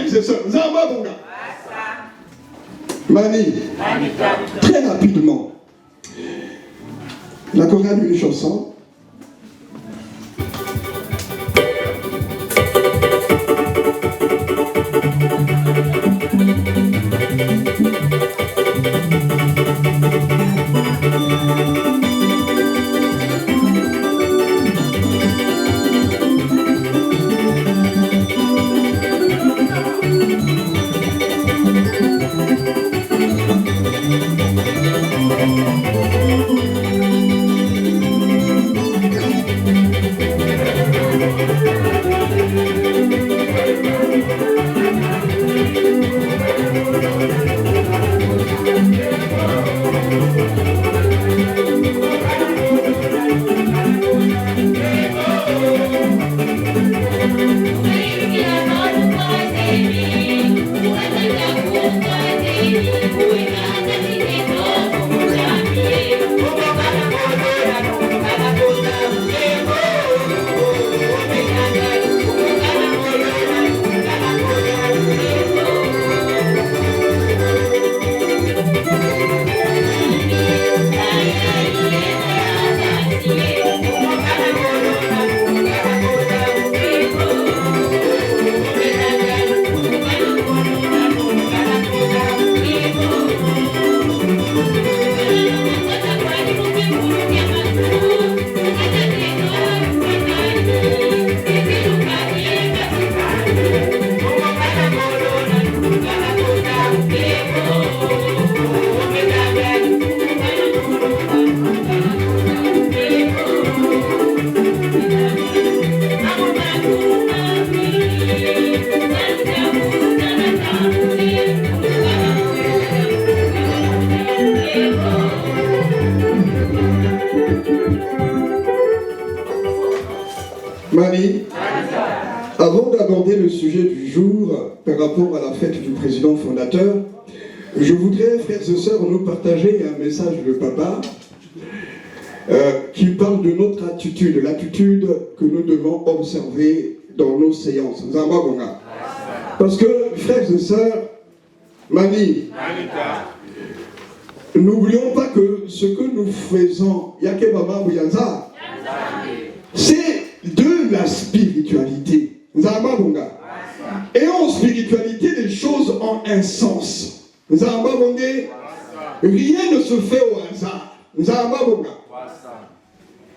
frères et sœurs. Zamba Bonga. Mani, très rapidement, la chorale une chanson. Marie, avant d'aborder le sujet du jour par rapport à la fête du président fondateur, je voudrais, frères et sœurs, nous partager un message de papa qui parle de notre attitude, l'attitude que nous devons observer dans nos séances. Parce que, frères et sœurs, Mani, n'oublions pas que ce que nous faisons, c'est de la spiritualité. Et en spiritualité, les choses ont un sens. Rien ne se fait au hasard.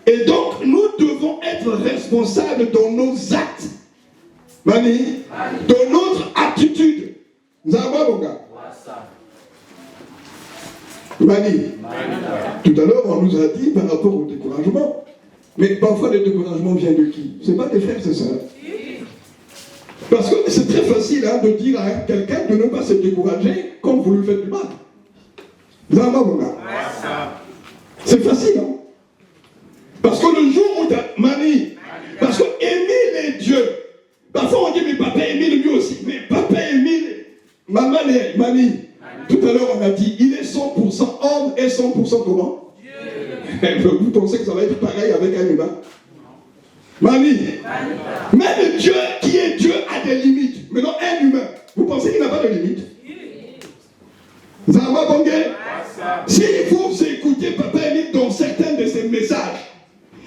Et donc, nous devons être responsables dans nos actes, Mani, dans notre attitude. Mani, tout à l'heure, on nous a dit par rapport au découragement. Mais parfois, le découragement vient de qui? Ce n'est pas des frères et sœurs. Parce que c'est très facile de dire à quelqu'un de ne pas se décourager quand vous lui faites du mal. C'est facile, hein? Parce que le jour où tu as Mani, parce que Émile est Dieu. Parfois on dit, mais papa Émile lui aussi. Mais papa Émile, maman est Mani. Tout à l'heure on a dit, il est 100% homme et 100% comment? Dieu. Vous pensez que ça va être pareil avec un humain? Mani. Même Dieu qui est Dieu a des limites. Mais non, un humain, vous pensez qu'il n'a pas de limites? Zama Bongé. Si vous écoutez papa Émile dans certains de ses messages,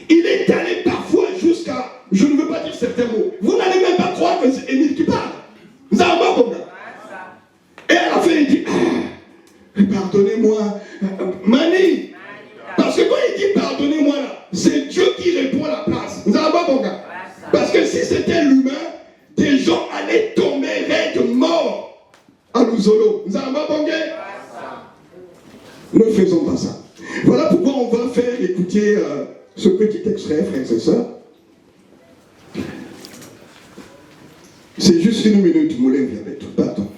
il est allé parfois jusqu'à, je ne veux pas dire certains mots, vous n'allez même pas croire que c'est Émile qui parle. Zama Bongé. Et à la fin il dit, pardonnez-moi, Mani. Parce que quand il dit pardonnez-moi là, c'est Dieu qui répond à la place. Zama Bongé. Parce que si c'était l'humain, des gens allaient tomber raides morts à Luzolo. Zama Bongé. Ne faisons pas ça. Voilà pourquoi on va faire écouter ce petit extrait, frères et sœurs. C'est juste une minute, Moulin Viabetou. Pardon.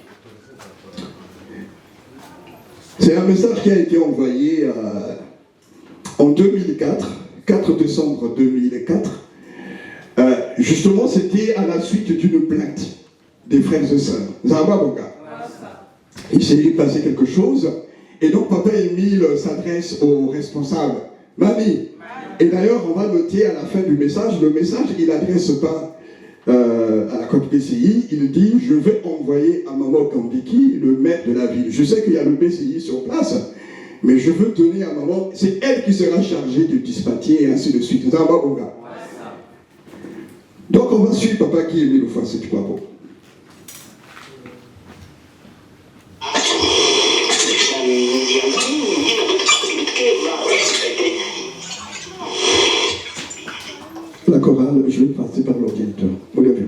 C'est un message qui a été envoyé en 2004, 4 décembre 2004. Justement, c'était à la suite d'une plainte des frères et sœurs. Zama Bonga. Il s'est passé quelque chose. Et donc, papa Émile s'adresse aux responsables. Mani. Et d'ailleurs, on va noter à la fin du message, le message, il n'adresse pas à la côte PCI, il dit « Je vais envoyer à Maman Kambiki, le maire de la ville. Je sais qu'il y a le PCI sur place, mais je veux donner à Maman, c'est elle qui sera chargée de dispatcher et ainsi de suite. » Donc on va suivre Papa qui est mis le face, tu crois pas. La chorale, je vais passer par l'ordinateur. Vous l'avez vu.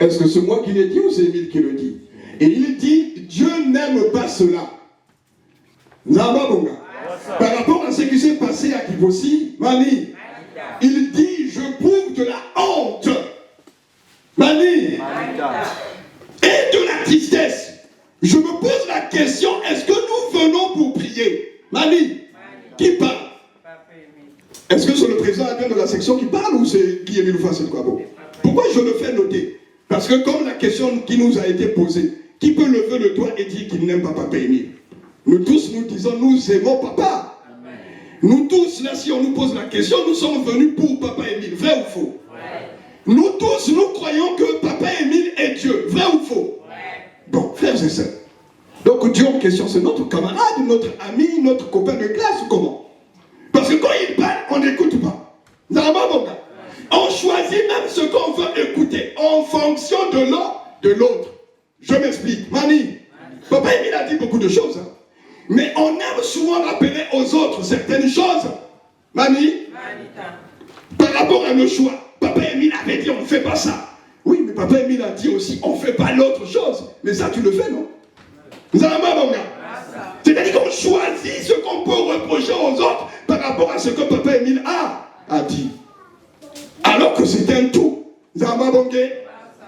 Est-ce que c'est moi qui l'ai dit ou c'est Émile qui le dit? Et il dit, Dieu n'aime pas cela. Par rapport à ce qui s'est passé à Kibossi, Mani, il dit, je prouve de la honte, Mani, et de la tristesse. Je me pose la question, est-ce que nous venons pour prier? Mani, qui parle? Est-ce que c'est le président de la section qui parle ou c'est qui est mis le face? Pourquoi je le fais noter? Parce que comme la question qui nous a été posée, qui peut lever le doigt et dire qu'il n'aime pas Papa Émile? Nous tous nous disons, nous aimons Papa. Amen. Nous tous, là, si on nous pose la question, nous sommes venus pour Papa Émile, vrai ou faux? Ouais. Nous tous, nous croyons que Papa Émile est Dieu, vrai ou faux? Ouais. Bon, frères et sœurs. Donc Dieu en question, c'est notre camarade, notre ami, notre copain de classe ou comment? Parce que quand il parle, on n'écoute pas. On choisit même ce qu'on veut écouter en fonction de l'autre. Je m'explique. Mani, Papa Émile a dit beaucoup de choses. Hein. Mais on aime souvent rappeler aux autres certaines choses. Mani, par rapport à nos choix, Papa Émile avait dit on ne fait pas ça. Oui, mais Papa Émile a dit aussi on ne fait pas l'autre chose. Mais ça, tu le fais, non? C'est-à-dire qu'on choisit ce qu'on peut reprocher aux autres par rapport à ce que Papa Émile a dit. Alors que c'est un tout. Zama Bongé,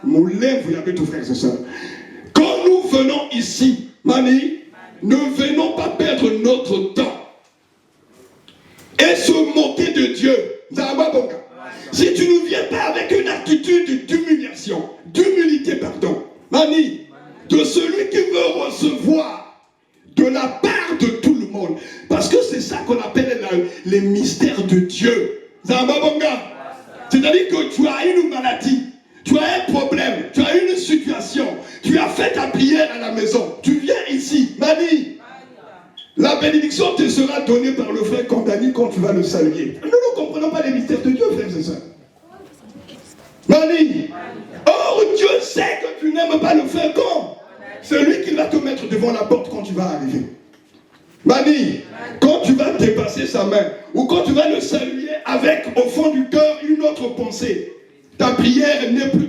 Moulin, vous l'avez tout, frères et sœurs. Quand nous venons ici, Mani, ne venons pas perdre notre temps et se moquer de Dieu. Zama Bonga. Si tu ne viens pas avec une attitude d'humilité, pardon, Mani, de celui qui veut recevoir de la part de tout le monde, parce que c'est ça qu'on appelle les mystères de Dieu. Zama Bonga. C'est-à-dire que tu as une maladie, tu as un problème, tu as une situation, tu as fait ta prière à la maison, tu viens ici, Mani, la bénédiction te sera donnée par le frère Kandani quand tu vas le saluer. Nous ne comprenons pas les mystères de Dieu, frères et sœurs. Mani, or Dieu sait que tu n'aimes pas le frère quand celui qui va te mettre devant la porte quand tu vas arriver. Mani, quand tu vas dépasser sa main, ou quand tu vas le saluer avec au fond du cœur une autre pensée, ta prière n'est plus...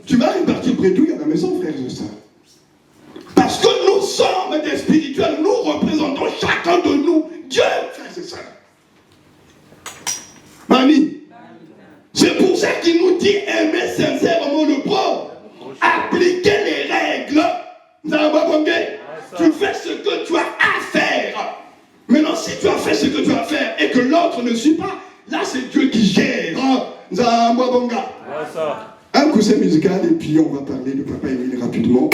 tu vas répartir bredouille à la maison, frères et sœurs. Parce que nous sommes des spirituels, nous représentons chacun de nous Dieu, frères et sœurs. Mani, c'est pour ça qu'il nous dit aimer sincèrement le pauvre, appliquer les règles. Tu fais ce que tu as à faire. Maintenant, si tu as fait ce que tu as à faire et que l'autre ne suit pas, là c'est Dieu qui gère. Un coussin musical et puis on va parler de Papa Émile rapidement.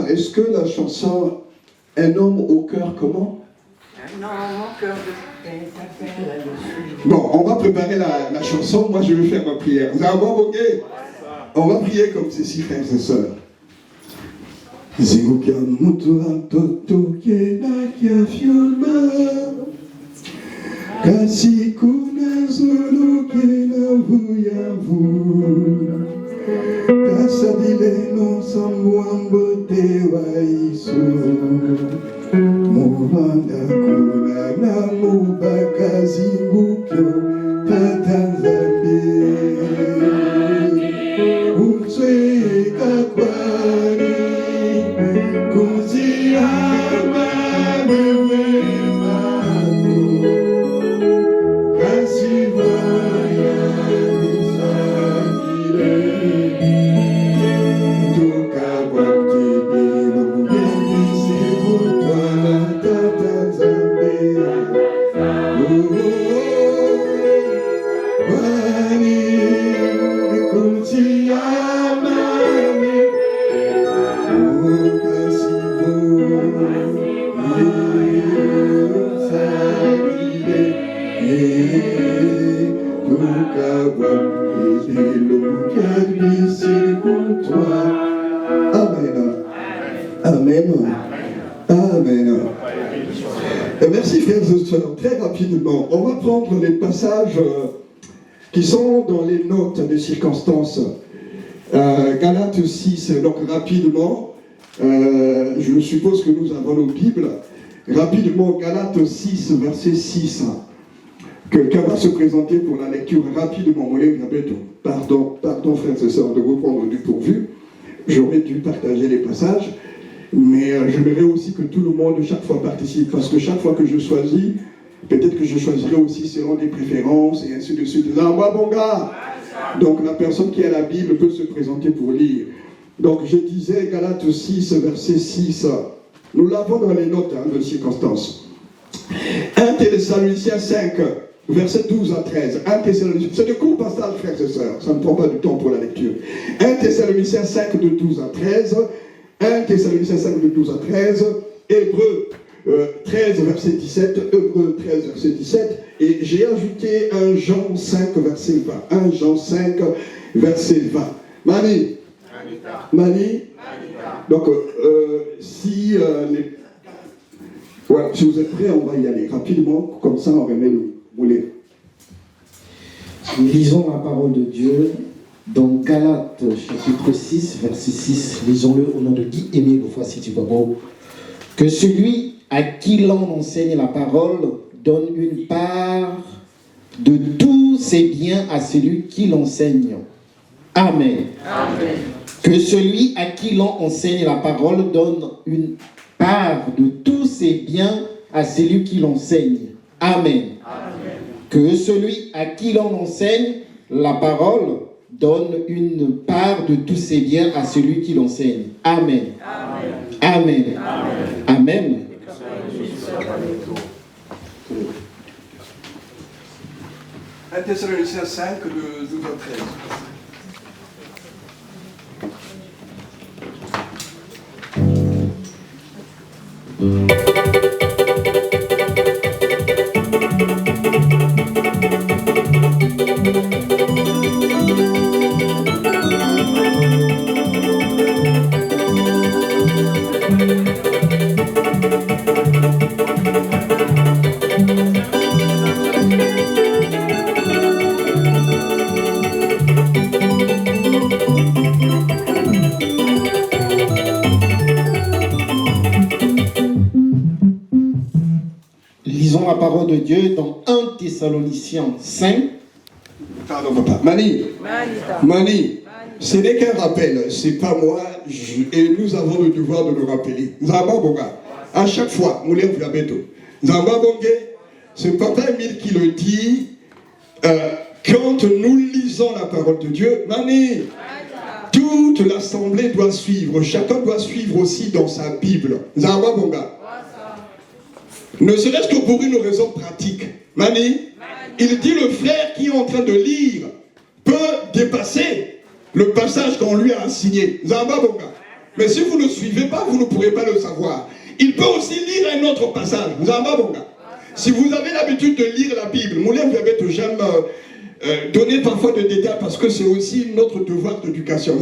Est-ce que la chanson Un homme au cœur comment? Un homme au cœur de Bon, on va préparer la chanson. Moi, je vais faire ma prière. Vous allez voir, ok? On va prier comme ceci, frères et sœurs. Zingukia mutu antoto kena kia fiolma kasi kuna zulu kena vuyavu kasadile no samwambo te waisu muvanda kuna na mubaka zingukyo tatanzambe umsweka kwani Merci frères et sœurs. Très rapidement, on va prendre les passages qui sont dans les notes de circonstances. Galates 6, donc rapidement, je suppose que nous avons nos Bibles. Rapidement, Galates 6, verset 6. Quelqu'un va se présenter pour la lecture rapidement. Pardon frères et sœurs de vous prendre du pourvu. J'aurais dû partager les passages. Mais j'aimerais aussi que tout le monde chaque fois participe, parce que chaque fois que je choisis, peut-être que je choisirai aussi selon des préférences et ainsi de suite. Là, moi, bon gars. Donc la personne qui a la Bible peut se présenter pour lire. Donc je disais Galates 6, verset 6. Nous l'avons dans les notes de circonstances. 1 Thessaloniciens 5, verset 12 à 13. 1 Thessaloniciens, c'est de courts passages, frères et sœurs. Ça ne prend pas du temps pour la lecture. 1 Thessaloniciens 5, de 12 à 13. 1 Thessaloniciens 5, de 12 à 13, Hébreux 13, verset 17, Hébreux 13, verset 17, et j'ai ajouté 1 Jean 5, verset 20. 1 Jean 5, verset 20. Mani. Mani. Donc, si vous êtes prêts, on va y aller rapidement, comme ça on remet le boulet. Lisons la parole de Dieu dans Galates chapitre 6, verset 6. Lisons-le au nom de Guy-Émile Oufouassi-Tibabo. Que celui à qui l'on enseigne la parole donne une part de tous ses biens à celui qui l'enseigne. Amen. Amen. Que celui à qui l'on enseigne la parole donne une part de tous ses biens à celui qui l'enseigne. Amen. Amen. Que celui à qui l'on enseigne la parole donne une part de tous ses biens à celui qui l'enseigne. Amen. Amen. Amen. Amen. Amen. 1 Thessaloniciens 5, de 12 à 13. Lisons la parole de Dieu dans 1 Thessaloniciens 5. Pardon, papa. Mani, ce n'est qu'un rappel, c'est pas moi, et nous avons le devoir de le rappeler. À chaque fois, c'est papa Emile qui le dit, quand nous lisons la parole de Dieu, Mani, toute l'assemblée doit suivre, chacun doit suivre aussi dans sa Bible. Ne serait-ce que pour une raison pratique. Mani, il dit le frère qui est en train de lire peut dépasser le passage qu'on lui a assigné. Mais si vous ne suivez pas, vous ne pourrez pas le savoir. Il peut aussi lire un autre passage. Si vous avez l'habitude de lire la Bible, j'aime donner parfois des détails parce que c'est aussi notre devoir d'éducation.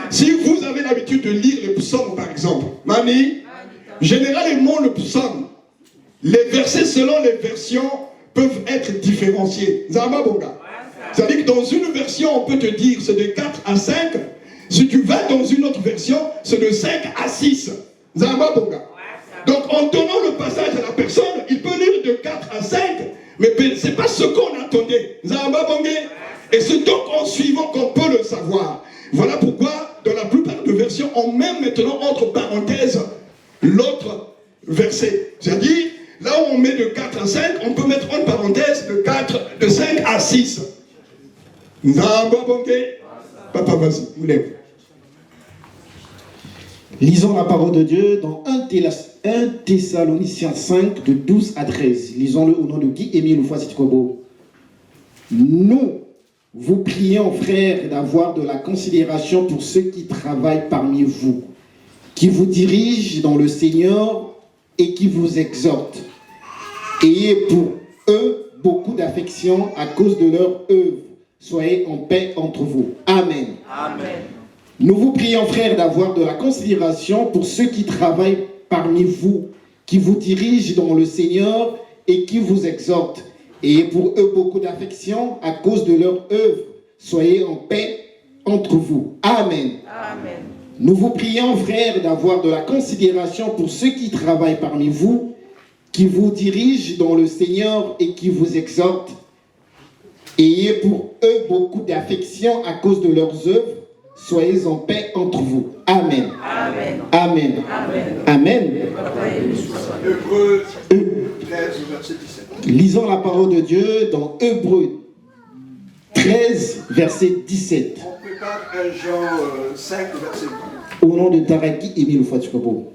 Si vous avez l'habitude de lire les psaumes par exemple, Mani, généralement le psaume, les versets selon les versions peuvent être différenciés. C'est-à-dire que dans une version, on peut te dire c'est de 4 à 5. Si tu vas dans une autre version, c'est de 5 à 6. Donc en donnant le passage à la personne, il peut lire de 4 à 5, mais ce n'est pas ce qu'on attendait. Et c'est donc en suivant qu'on peut le savoir. Voilà pourquoi, dans la plupart des versions, on met maintenant entre parenthèses l'autre verset. C'est-à-dire, là où on met de 4 à 5, on peut mettre en parenthèse de 5 à 6. Papa, vas-y, vous lève. Lisons la parole de Dieu dans 1 Thessaloniciens 5, de 12 à 13. Lisons-le au nom de Guy-Émile Oufouassi-Tibabo. Nous vous prions, frères, d'avoir de la considération pour ceux qui travaillent parmi vous, qui vous dirigent dans le Seigneur et qui vous exhortent. Ayez pour eux beaucoup d'affection à cause de leur œuvre. Soyez en paix entre vous. Amen. Amen. Nous vous prions, frères, d'avoir de la considération pour ceux qui travaillent parmi vous, qui vous dirigent dans le Seigneur et qui vous exhortent. Ayez pour eux beaucoup d'affection à cause de leur œuvre. Soyez en paix entre vous. Amen. Amen. Nous vous prions, frères, d'avoir de la considération pour ceux qui travaillent parmi vous, qui vous dirigent dans le Seigneur et qui vous exhortent. Ayez pour eux beaucoup d'affection à cause de leurs œuvres. Soyez en paix entre vous. Amen. Amen. Amen. Amen. Amen. Hébreux 13, verset 17. Lisons la parole de Dieu dans Hébreux 13, verset 17. On prépare 1 Jean 5, verset 20. Au nom de Taraki Émile Oufouassi-Tibabo.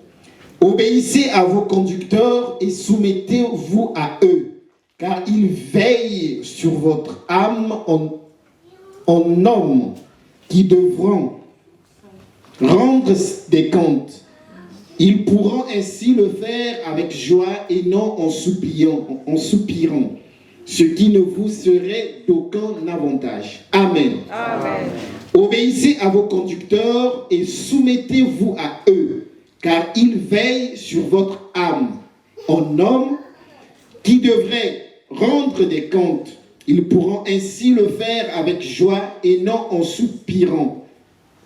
Obéissez à vos conducteurs et soumettez-vous à eux, car ils veillent sur votre âme en hommes qui devront rendre des comptes. Ils pourront ainsi le faire avec joie et non en soupirant, ce qui ne vous serait d'aucun avantage. Amen. Amen. Obéissez à vos conducteurs et soumettez-vous à eux, car ils veillent sur votre âme. En homme qui devrait rendre des comptes, ils pourront ainsi le faire avec joie et non en soupirant,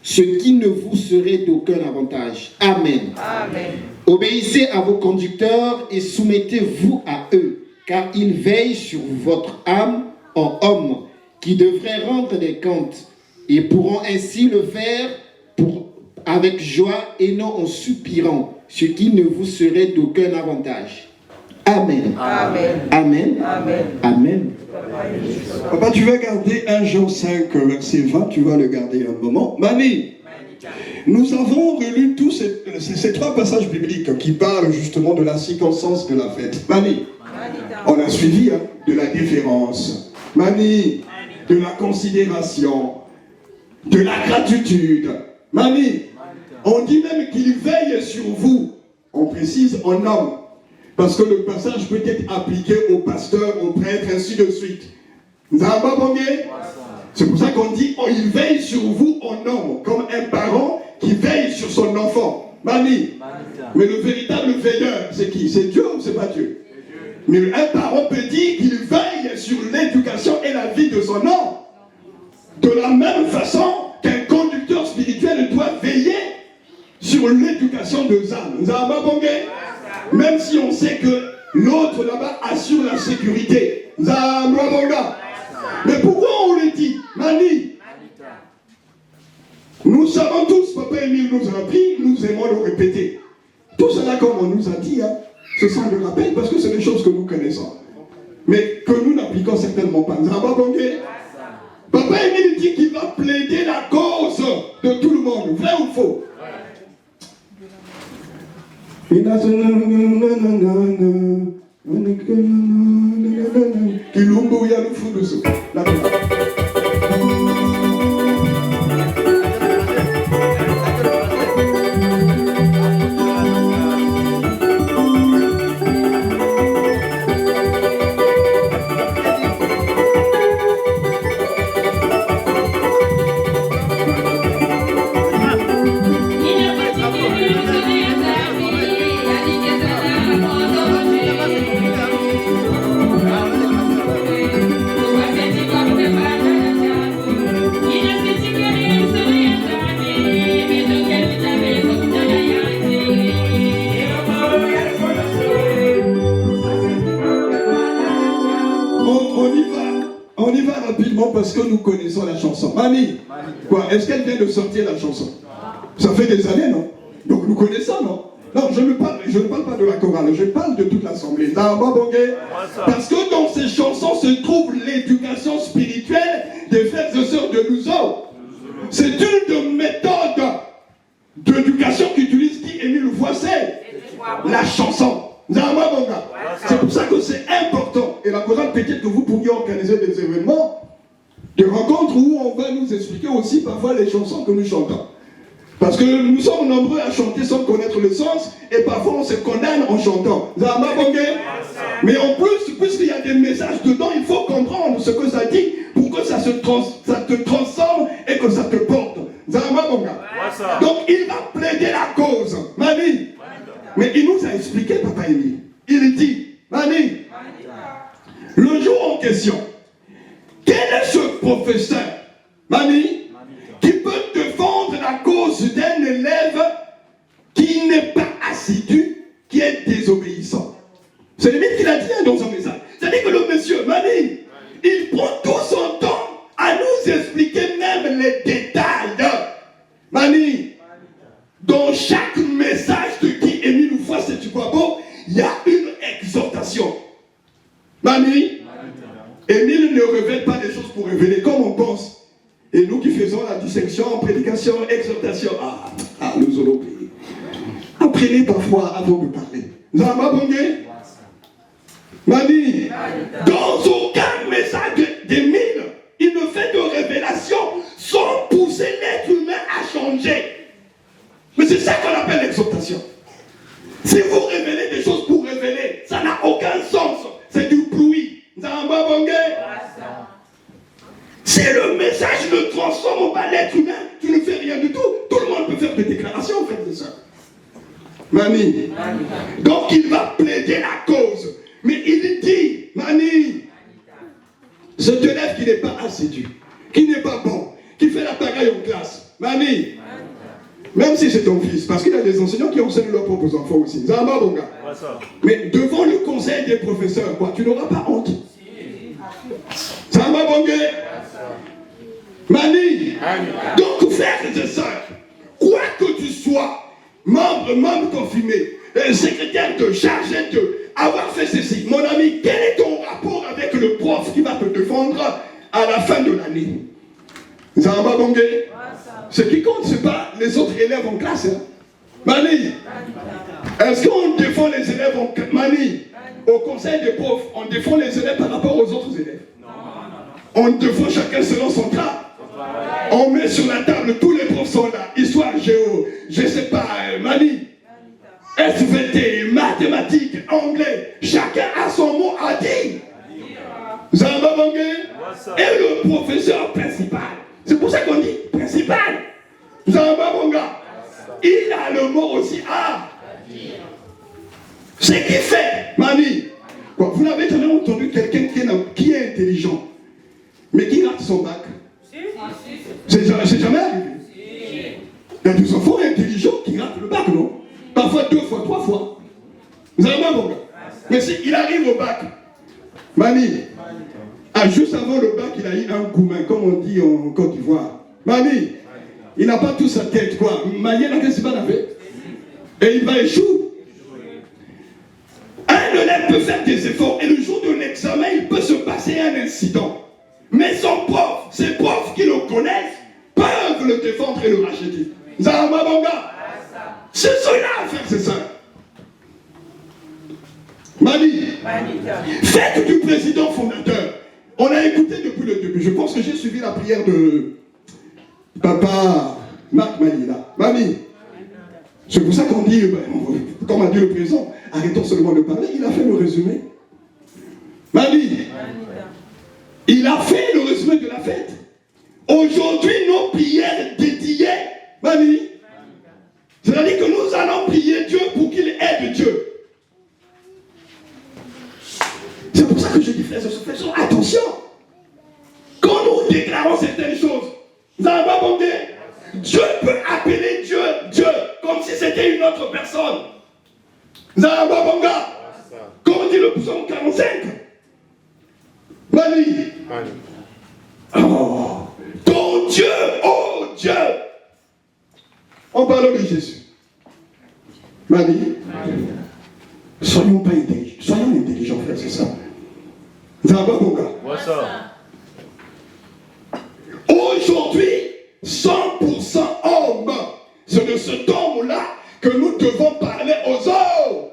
ce qui ne vous serait d'aucun avantage. Amen. Amen. Obéissez à vos conducteurs et soumettez-vous à eux, car ils veillent sur votre âme en homme qui devrait rendre des comptes. Ils pourront ainsi le faire avec joie et non en soupirant, ce qui ne vous serait d'aucun avantage. Amen. Amen. Amen. Amen. Amen. Papa, tu vas garder 1 Jean 5, verset 20, tu vas le garder un moment. Mani, nous avons relu tous ces 3 passages bibliques qui parlent justement de la circonstance de la fête. Mani, on a suivi de la déférence. Mani, de la considération, de la gratitude. Mani, on dit même qu'il veille sur vous. On précise en homme. Parce que le passage peut être appliqué aux pasteurs, aux prêtres, ainsi de suite. C'est pour ça qu'on dit oh, il veille sur vous en homme, comme un parent qui veille sur son enfant. Mani. Mais le véritable veilleur, c'est qui? C'est Dieu ou c'est pas Dieu? Mais un parent peut dire qu'il veille sur l'éducation et la vie de son enfant. De la même façon qu'un conducteur spirituel doit veiller sur l'éducation de âmes. Même si on sait que l'autre là-bas assure la sécurité. Mais pourquoi on le dit? Mani. Nous savons tous, Papa Émile nous a appris, nous aimons le répéter. Tout cela, comme on nous a dit, ce sont des rappels parce que c'est des choses que nous connaissons. Mais que nous n'appliquons certainement pas. Papa Émile dit qu'il va plaider la cause de tout le monde. Vrai ou faux? On y va rapidement parce que nous connaissons la chanson. Mani, quoi? Est-ce qu'elle vient de sortir la chanson? Ça fait des années, non? Donc nous connaissons, non? Non, je ne parle pas de la chorale, je parle de toute l'assemblée. Parce que dans ces chansons se trouve l'éducation spirituelle des frères et sœurs de nous autres. C'est une méthode d'éducation qu'utilise qui Émile Voiset, la chanson. C'est pour ça que c'est important. Et la chorale, peut-être que vous pourriez organiser des événements, des rencontres où on va nous expliquer aussi parfois les chansons que nous chantons. Parce que nous sommes nombreux à chanter sans connaître le sens, et parfois on se condamne en chantant. Mais en plus, puisqu'il y a des messages dedans, il faut comprendre ce que ça dit pour que ça te transforme et que ça te porte. Donc il va plaider la cause. Mani. Mais il nous a expliqué, Papa Émile. Il dit, Mani, le jour en question, quel est ce professeur, Mani, qui peut défendre la cause d'un élève qui n'est pas assidu, qui est désobéissant? C'est limite qu'il a dit dans son message. C'est-à-dire que le monsieur, Mani, il prend tout son temps à nous expliquer même les détails. Mani, dans chaque message de qui Émile Voiset du Boabo, il y a une exhortation. Mani, Émile ne révèle pas des choses pour révéler comme on pense. Et nous qui faisons la dissection, prédication, exhortation, nous allons payer. Apprenez parfois avant de parler. Mani, dans aucun message d'Émile, il ne fait de révélation sans pousser l'être humain à changer. Mais c'est ça qu'on appelle l'exhortation. déclaration, frères et sœurs. Mani. Donc il va plaider la cause. Mais il dit, Mani, cet élève qui n'est pas assidu, qui n'est pas bon, qui fait la pagaille en classe, Mani, même si c'est ton fils, parce qu'il y a des enseignants qui enseignent leurs propres enfants aussi. Zama, mon gars. Mais devant le conseil des professeurs, quoi, tu n'auras pas honte. Zama, mon gars. Mani. Donc, frères et sœurs, quoi que tu sois, membre confirmé, secrétaire de chargé de avoir fait ceci, mon ami, quel est ton rapport avec le prof qui va te défendre à la fin de l'année? Zama, mon gars. Ce qui compte, ce n'est pas les autres élèves en classe. Hein. Mani, est-ce qu'on défend les élèves en classe? Mani, au conseil des profs, on défend les élèves par rapport aux autres élèves. On défend chacun selon son cas. On met sur la table, tous les profs sont là. Histoire, géo, je ne sais pas, Mani, SVT, mathématiques, anglais. Chacun a son mot à dire. Zamba Bangé. Et le professeur principal. C'est pour ça qu'on dit principal. Zamba Bonga. Il a le mot aussi à dire. Ce qui fait, Mani, vous n'avez jamais entendu quelqu'un qui est intelligent, mais qui rate son bac? C'est jamais arrivé. Il y a des enfants intelligents qui ratent le bac, non? Parfois 2 fois, 3 fois. Zamba Bonga. Mais s'il arrive au bac, Mani, juste avant le bac, il a eu un goumin, comme on dit en Côte d'Ivoire. Mani, il n'a pas tout sa tête, quoi. Mani, il n'a pas fait. Et il va échouer. Un élève peut faire des efforts et le jour de l'examen, il peut se passer un incident. Mais son prof, ses profs qui le connaissent, peuvent le défendre et le racheter. Zahama Banga. C'est cela, frères et sœurs. Mani, faites du président fondateur. On a écouté depuis le début. Je pense que j'ai suivi la prière de Papa Marc Mani là. Mani, c'est pour ça qu'on dit, comme a dit le président, arrêtons seulement de parler. Il a fait le résumé. Mani, il a fait le résumé de la fête. Aujourd'hui, nos prières dédiées, Mani, c'est-à-dire que nous allons prier Dieu pour qu'il aide Dieu. C'est pour ça que je dis, frères et sœurs, attention. Quand nous déclarons certaines choses, Dieu peut appeler Dieu, comme si c'était une autre personne. Comme dit le psaume 45. Mani. Oh, ton Dieu, oh Dieu. On parle de Jésus. Mani. Soyons pas intelligents. Soyons intelligents, frère, c'est ça. Aujourd'hui, 100% homme. C'est de cet homme-là que nous devons parler aux autres.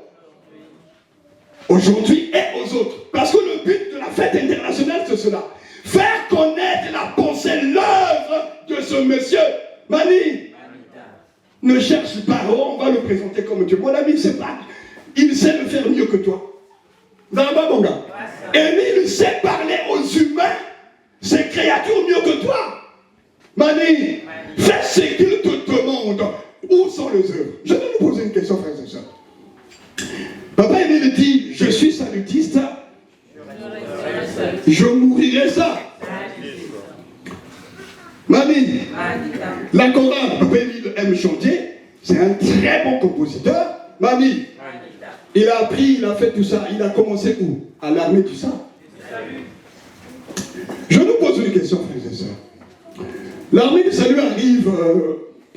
Aujourd'hui et aux autres. Parce que le but de la fête internationale, c'est cela. Faire connaître la pensée, l'œuvre de ce monsieur. Mani, ne cherche pas, on va le présenter comme Dieu. Mon ami, c'est pas. Il sait le faire mieux que toi. Et il sait parler aux humains, ces créatures mieux que toi. Mani, fais ce qu'il te demande. Où sont les œuvres? Je vais vous poser une question, frères et sœurs. Papa Émile dit, je suis salutiste, je mourirai ça. Mani, la chorale, Papa Émile aime chanter, c'est un très bon compositeur. Mani, il a appris, il a fait tout ça, il a commencé où? À l'armée, tout ça. Je nous pose une question, frères et sœurs. L'armée du salut arrive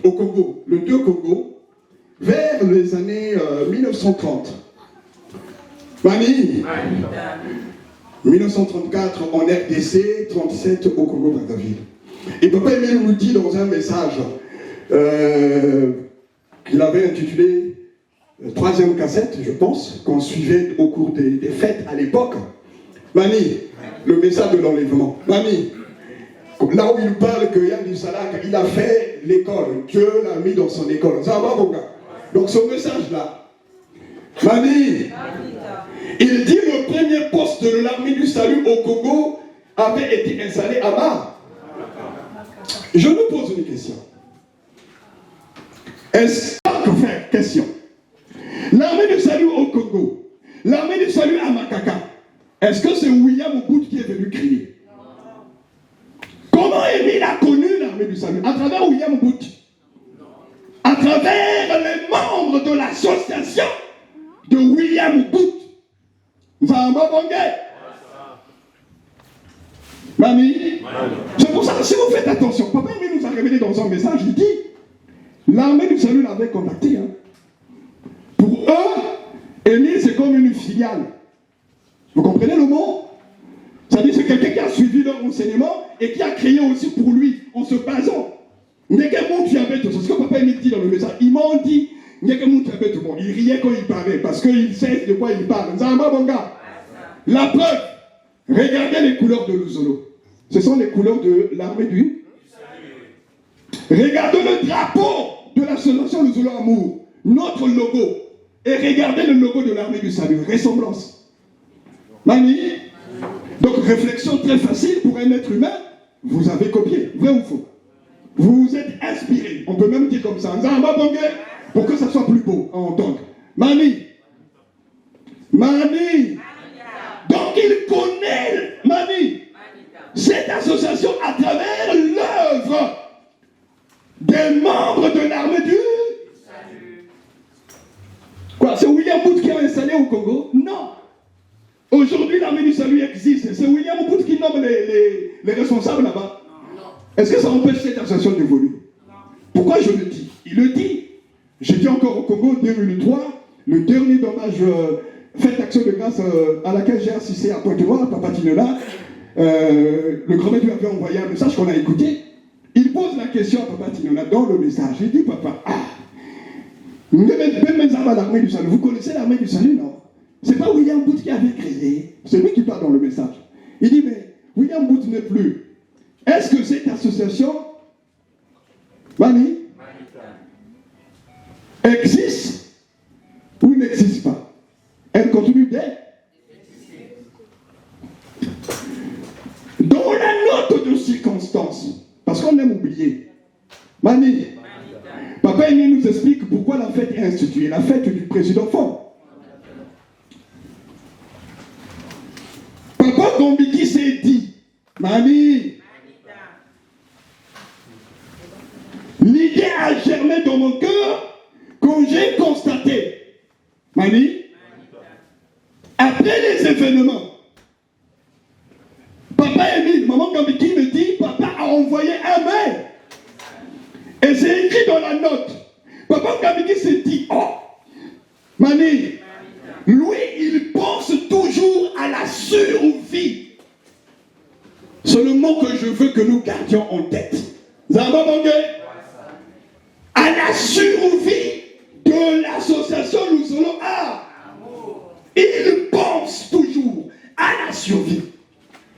au Congo, le 2 Congo, vers les années 1930. Mani, 1934 en RDC, 37 au Congo-Brazzaville. Et Papa Émile nous dit dans un message qu'il avait intitulé troisième cassette, je pense, qu'on suivait au cours des fêtes à l'époque. Mani, le message de l'enlèvement. Mani, là où il parle que Yann du Salak, il a fait l'école. Dieu l'a mis dans son école. Ça va, mon gars? Donc ce message-là. Mani, il dit le premier poste de l'armée du salut au Congo avait été installé à Mar. Je nous pose une question. Est-ce que frère, question. L'armée du salut au Congo, l'armée du salut à Makaka, est-ce que c'est William Mobutu qui est venu crier? Comment Émile a connu l'armée du salut? À travers William Mobutu. À travers les membres de l'association de William Mobutu. Zamba Bongé. Mamie, c'est pour ça que si vous faites attention, Papa Émile nous a révélé dans un message, il dit, l'armée du salut l'avait contacté. Hein. Pour eux, Émile c'est comme une filiale. Vous comprenez le mot? C'est-à-dire c'est quelqu'un qui a suivi leur enseignement et qui a créé aussi pour lui, en se basant. C'est ce que Papa Émile dit dans le message. Ils m'ont dit, il riait quand il parlait, parce qu'il sait de quoi il parle. Zamba Bonga. La preuve, regardez les couleurs de Luzolo. Ce sont les couleurs de l'armée du salut. Regardez le drapeau de l'association Luzolo Amour, notre logo. Et regardez le logo de l'armée du salut. Ressemblance. Mani. Donc réflexion très facile pour un être humain. Vous avez copié, vrai ou faux? Vous vous êtes inspiré. On peut même dire comme ça. Zamba Bongé, pour que ça soit plus beau à entendre. Mani. Mani. Donc il connaît, Mani, cette association à travers l'œuvre des membres de l'armée du salut. Quoi, c'est William Booth qui a installé au Congo? Non. Aujourd'hui, l'armée du salut existe. C'est William Booth qui nomme les responsables là-bas. Est-ce que ça empêche cette association d'évoluer? Pourquoi je le dis? Il le dit. J'étais encore au Congo en 2003, le dernier dommage fête action de grâce à laquelle j'ai assisté à Pointe-Noire, Papa Tinola. Le grand-mère lui avait envoyé un message qu'on a écouté. Il pose la question à Papa Tinola dans le message. Il dit, papa, l'armée du salut. Vous connaissez l'armée du salut, non? C'est pas William Booth qui avait créé. C'est lui qui parle dans le message. Il dit, mais William Booth n'est plus. Est-ce que cette association, Mani, existe ou n'existe pas? Elle continue d'être. Dans la note de circonstance, parce qu'on aime oublier, Mani, Papa Émile nous explique pourquoi la fête est instituée, la fête du président fort. Papa Gombiki s'est dit, Mani, l'idée a germé dans mon cœur quand j'ai constaté, Mani, après les événements, Papa Émile, Maman Gambiki me dit, papa a envoyé un mail. Et c'est écrit dans la note. Papa Gambiki s'est dit, oh, Mani, lui, il pense toujours à la survie. C'est le mot que je veux que nous gardions en tête. Zamba Bangé. À la survie de l'association Luzolo A. Il pense toujours à la survie.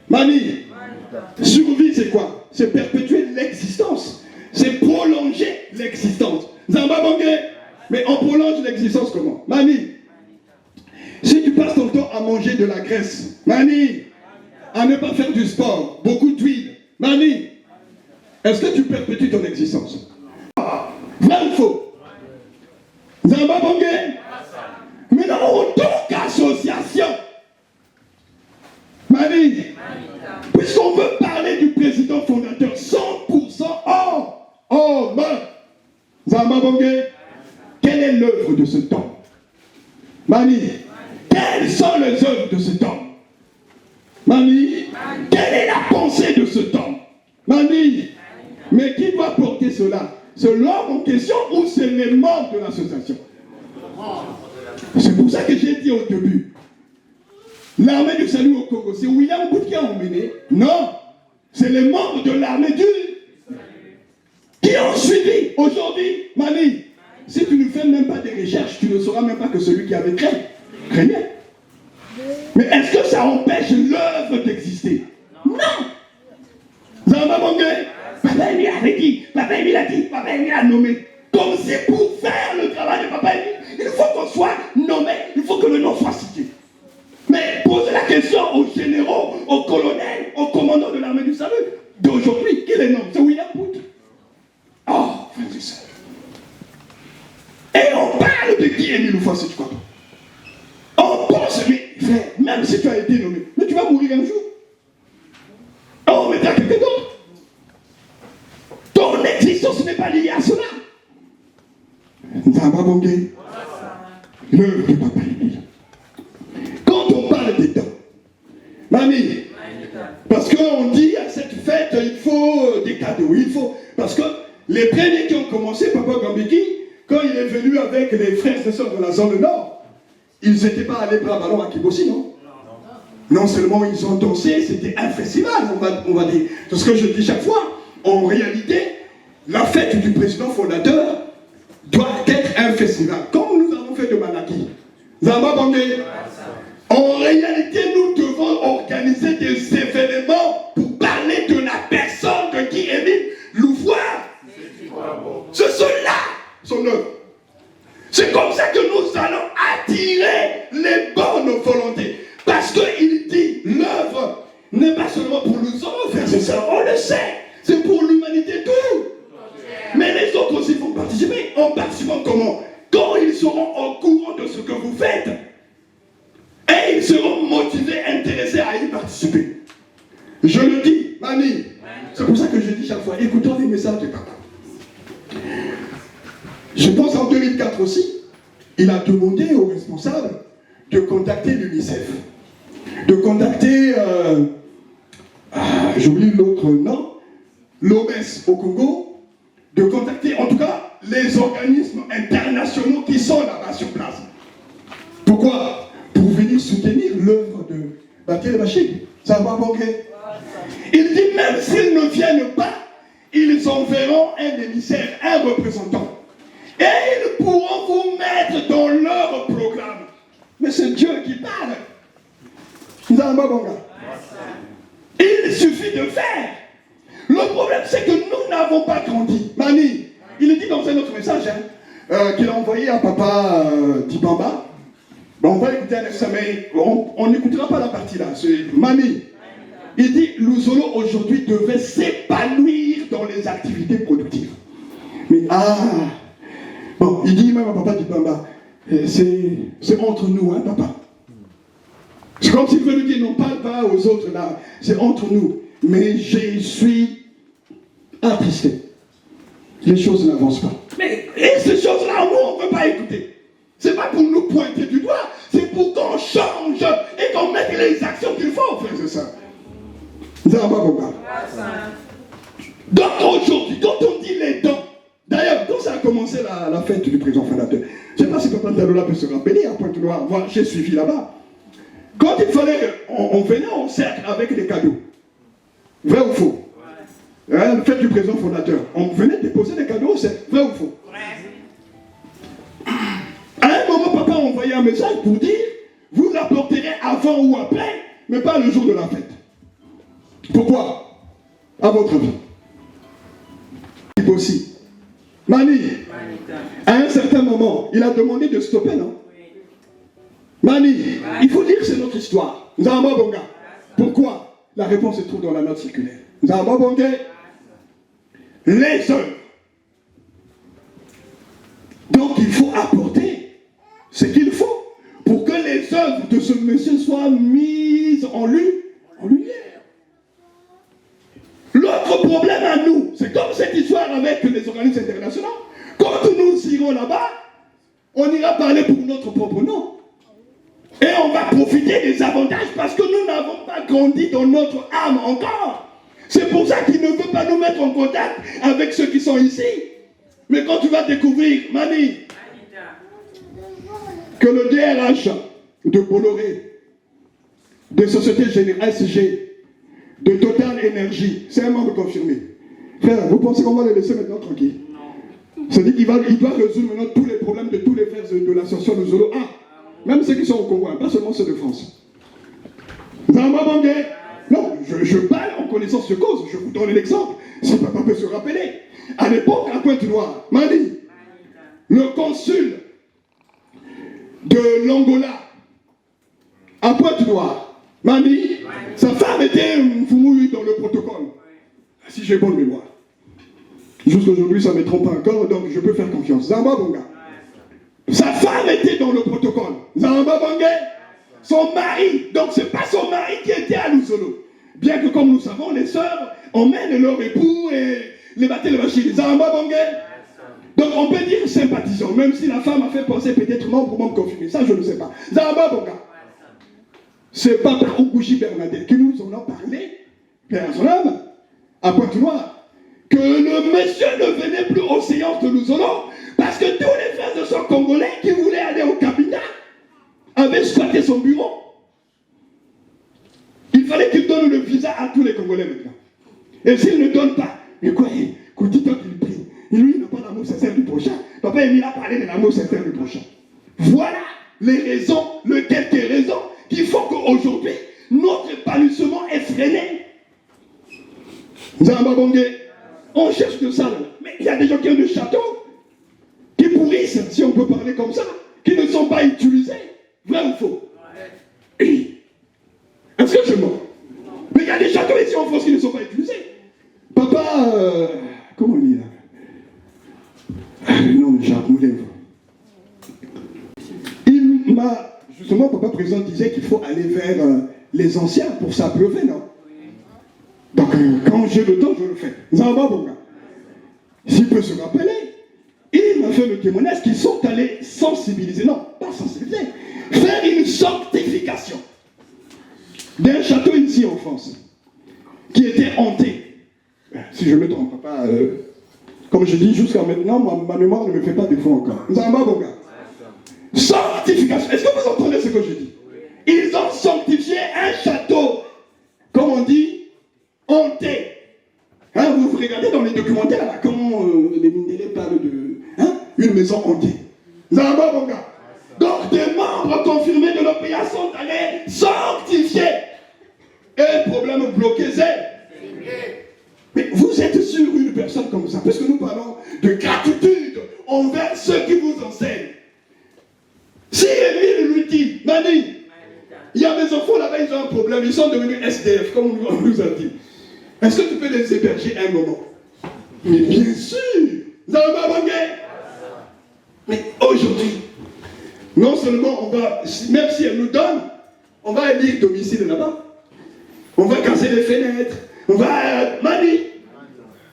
Mani, survie c'est quoi? C'est perpétuer l'existence. C'est prolonger l'existence. Zamba Bangé. Mais on prolonge l'existence comment? Mani, si tu passes ton temps à manger de la graisse, Mani, à ne pas faire du sport, beaucoup d'huile, Mani, est-ce que tu perpétues ton existence? Vrai ou faux? Zamba Bangé. Mais non, en tant qu'association, Mani, puisqu'on veut parler du président fondateur 100% homme, Zamba Bangé, quelle est l'œuvre de cet homme? Mani, quelles sont les œuvres de cet homme? Mani, quelle est la pensée de cet homme? Mani, mais qui doit porter cela? C'est l'homme en question ou c'est les membres de l'association? C'est pour ça que j'ai dit au début, l'armée du salut au Congo, c'est William Booth qui a emmené? Non, c'est les membres de l'armée du qui ont suivi. Aujourd'hui, Mani, si tu ne fais même pas des recherches, tu ne sauras même pas que celui qui avait créé. Mais est-ce que ça empêche l'œuvre d'exister? Non. Zamba Bangé, Papa Émile avait dit, Papa Émile a dit, Papa Émile a nommé. Comme si pour faire le travail de Papa Émile, il faut qu'on soit nommé, il faut que le nom soit cité. Mais posez la question aux généraux, aux colonels, aux commandants de l'armée du salut d'aujourd'hui. Qui les nomme? C'est William Booth. Oh, frère et sœur. de Guy Émile Loufa, si tu crois. On pense, mais frère, même si tu as été nommé, mais tu vas mourir un jour. On mettra quelqu'un d'autre. Ton existence n'est pas liée à cela. Nzambabongé. L'œuvre de Papa Émile. Quand on parle des dents, mamie, parce qu'on dit à cette fête, il faut des cadeaux, il faut. Parce que les premiers qui ont commencé, Papa Gambiki, quand il est venu avec les frères et sœurs de la zone nord, ils n'étaient pas allés bras ballon à Kibossi, non? Non seulement ils ont dansé, c'était un festival, on va dire. C'est ce que je dis chaque fois. En réalité, la fête du président fondateur doit être un festival, comme nous avons fait de Malaki. Zamba Bangé. En réalité, nous devons organiser des événements pour parler de la personne de Guy Émile Louvois. C'est cela, son œuvre. C'est comme ça que nous allons attirer les bonnes volontés. Parce qu'il dit, l'œuvre n'est pas seulement pour nous autres, frères et sœurs, on le sait. C'est pour l'humanité tout. Mais les autres aussi vont participer. En participant comment? Quand ils seront au courant de ce que vous faites. Et ils seront motivés, intéressés à y participer. Je le dis, mamie. C'est pour ça que je dis chaque fois, écoutons les messages de papa. Je pense en 2004 aussi, il a demandé aux responsables de contacter l'UNICEF, de contacter, j'oublie l'autre nom, l'OMS au Congo, de contacter en tout cas les organismes internationaux qui sont là-bas sur place. Pourquoi? Pour venir soutenir l'œuvre de Bakel Bachir. Ça va manquer. Il dit même s'ils ne viennent pas, ils enverront un émissaire, un représentant. Et ils pourront vous mettre dans leur programme. Mais c'est Dieu qui parle. Il suffit de faire. Le problème, c'est que nous n'avons pas grandi. Mani, il dit dans un autre message qu'il a envoyé à papa Dibamba. On va écouter un examen. On n'écoutera pas la partie là. C'est Mani. Il dit Luzolo aujourd'hui devait s'épanouir dans les activités productives. Mais bon, il dit même à papa Dibamba, c'est entre nous, hein, papa. C'est comme s'il veut lui dire, non, parle pas aux autres là, c'est entre nous. Mais je suis attristé. Les choses n'avancent pas. Mais et ces choses-là, nous, on ne peut pas écouter. C'est pas pour nous pointer du doigt, c'est pour qu'on change et qu'on mette les actions qu'il faut, frère, c'est ça. Donc aujourd'hui, quand on dit les dons, d'ailleurs, quand ça a commencé la fête du président fondateur, je ne sais pas si Papa Talola peut se rappeler, à Pointe-Noire, moi j'ai suivi là-bas. Quand il fallait, on venait en cercle avec des cadeaux. Vrai ou faux? La fête du président fondateur, on venait déposer des cadeaux au cercle. Vrai ou faux? À un moment, papa a envoyé un message pour dire, vous l'apporterez avant ou après, mais pas le jour de la fête. Pourquoi? À votre avis? Aussi. Mani, à un certain moment, il a demandé de stopper, non? Mani, il faut dire que c'est notre histoire. Nzamba Bonga. Pourquoi? La réponse se trouve dans la note circulaire. Nzamba Bonga. Les œuvres. Donc il faut apporter ce qu'il faut pour que les œuvres de ce monsieur soient mises en lumière. L'autre problème à nous, c'est comme cette histoire avec les organismes internationaux. Quand nous irons là-bas, on ira parler pour notre propre nom. Et on va profiter des avantages parce que nous n'avons pas grandi dans notre âme encore. C'est pour ça qu'il ne veut pas nous mettre en contact avec ceux qui sont ici. Mais quand tu vas découvrir, Mani, que le DRH de Bolloré, de Société Générale SG, de Total Énergie, c'est un membre confirmé. Frère, vous pensez qu'on va les laisser maintenant tranquilles? C'est-à-dire qu'il doit résoudre maintenant tous les problèmes de tous les frères de l'association de Zolo 1. Même ceux qui sont au Congo, pas seulement ceux de France. Non, je parle en connaissance de cause. Je vous donne l'exemple. Si papa peut se rappeler. À l'époque, à Pointe-Noire, Mali, le consul de l'Angola, à Pointe-Noire, Mali, sa femme était Mfumouille dans le protocole. Si j'ai bonne mémoire. Jusqu'aujourd'hui, ça ne me trompe pas encore, donc je peux faire confiance. Zamba Bonga. Sa femme était dans le protocole. Zamba Bangé, son mari. Donc ce n'est pas son mari qui était à Luzolo. Bien que comme nous savons, les sœurs emmènent leur époux et les battent les machines. Zamba Bangé. Donc on peut dire sympathisant, même si la femme a fait penser peut-être membre ou membre confirmé. Ça je ne sais pas. Zamba Banga. C'est pas par Okushi Bernadette que nous en avons parlé, Père à son âme, à Pointe-Noire, que le monsieur ne venait plus aux séances de Luzolo parce que tous les frères de son Congolais qui voulaient aller au cabinet avaient squatté son bureau. Il fallait qu'il donne le visa à tous les Congolais maintenant. Et s'il ne donne pas, mais quoi, écoutez tant qu'il prie, lui il n'a pas l'amour sincère du prochain. Papa Émile a parlé de l'amour sincère du prochain. Voilà les raisons, les quelques raisons qui font qu'aujourd'hui, notre épanouissement est freiné. Zamba Bangé, on cherche de ça là. Mais il y a des gens qui ont des châteaux, qui pourrissent, si on peut parler comme ça, qui ne sont pas utilisés. Vrai ou faux? Est-ce que je mens? Mais il y a des châteaux ici en France qui ne sont pas utilisés. Papa, comment on dit là? Non, mais Jacques Moulin. Il m'a, justement, papa président disait qu'il faut aller vers les anciens pour s'abreuver, non? Donc, quand j'ai le temps, je le fais. Zamba Bonga. S'il peut se rappeler, il m'a fait le témoignage qu'ils sont allés sensibiliser, non, pas sensibiliser, faire une sanctification d'un château ici en France, qui était hanté. Si je me trompe pas, comme je dis jusqu'à maintenant, ma mémoire ne me fait pas défaut encore. Zamba Bonga. Sanctification. Est-ce que vous entendez ce que je dis? Ils ont sanctifié un château, comme on dit, hanté. Hein, vous regardez dans les documentaires, là, comment les Mindélé parlent de une maison hantée. Zamba Bonga. Donc des membres confirmés de l'OPA sont allés sanctifier. Et problème bloqué, c'est. Mais vous êtes sur une personne comme ça, parce que nous parlons de gratitude envers ceux qui vous enseignent. Si Émile lui dit, Mani, il y a des enfants là-bas, ils ont un problème, ils sont devenus SDF, comme on nous a dit. Est-ce que tu peux les héberger un moment? Mais bien sûr, Zamba Bangé. Mais aujourd'hui, non seulement on va, même si elle nous donne, on va élire domicile là-bas, on va casser les fenêtres, on va Mani.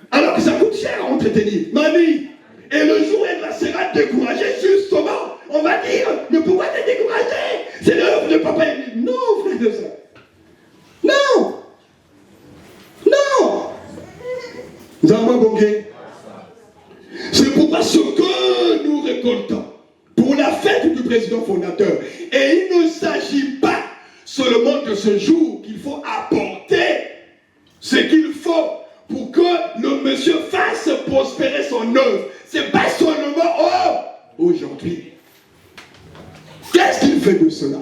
Alors que ça coûte cher à entretenir. Mani. Et le jour où elle sera découragée, justement, on va dire, mais pourquoi t'es découragé? C'est l'œuvre de papa. Non, frère de ça. Non. Non. Zamba Bangé. C'est pourquoi ce que nous récoltons pour la fête du président fondateur, et il ne s'agit pas seulement de ce jour qu'il faut apporter ce qu'il faut pour que le monsieur fasse prospérer son œuvre. C'est pas seulement aujourd'hui. Qu'est-ce qu'il fait de cela?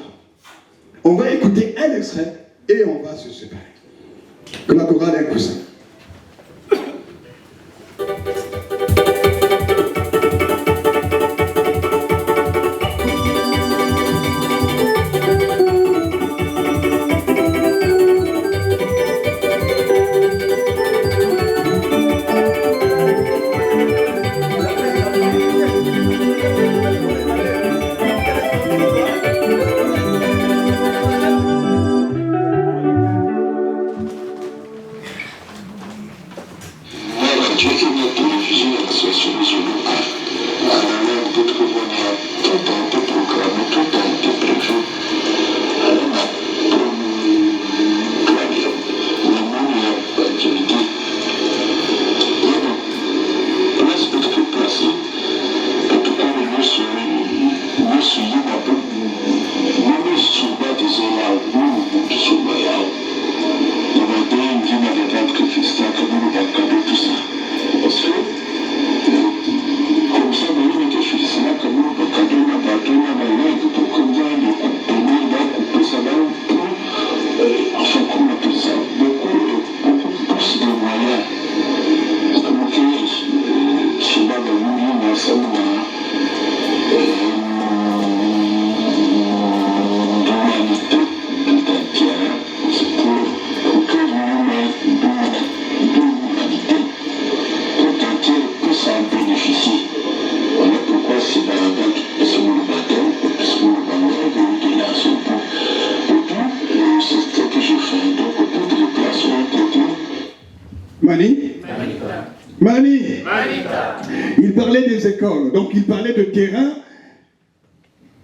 On va écouter un extrait et on va se séparer. Que la chorale ait un cousin. Il parlait des écoles, donc il parlait de terrain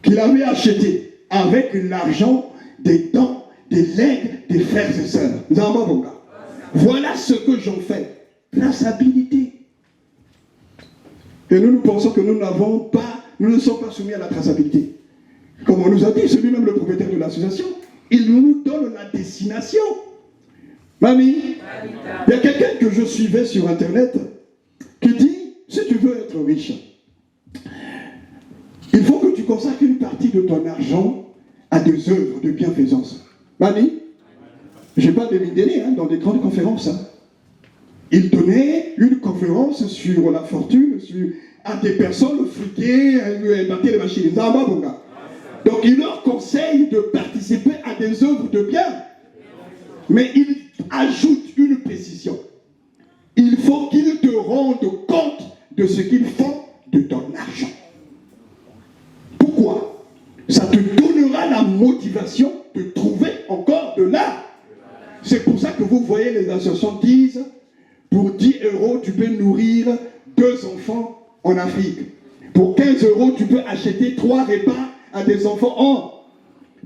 qu'il avait acheté avec l'argent des dons, des legs des frères et sœurs. Voilà ce que j'en fais. Traçabilité. Et nous pensons que nous ne sommes pas soumis à la traçabilité. Comme on nous a dit, c'est lui-même le propriétaire de l'association. Il nous donne la destination. Mamie, il y a quelqu'un que je suivais sur Internet qui dit, si tu veux être riche, il faut que tu consacres une partie de ton argent à des œuvres de bienfaisance. Mamie, je n'ai pas de délai dans des grandes conférences. Il donnait une conférence sur la fortune, à des personnes friquées, inventer les machines. Donc il leur conseille de participer à des œuvres de bien. Mais il ajoute une précision. Il faut qu'ils te rendent compte de ce qu'ils font de ton argent. Pourquoi? Ça te donnera la motivation de trouver encore de l'art. C'est pour ça que vous voyez les associations disent, pour 10 €, tu peux nourrir 2 enfants en Afrique. Pour 15 €, tu peux acheter 3 repas à des enfants.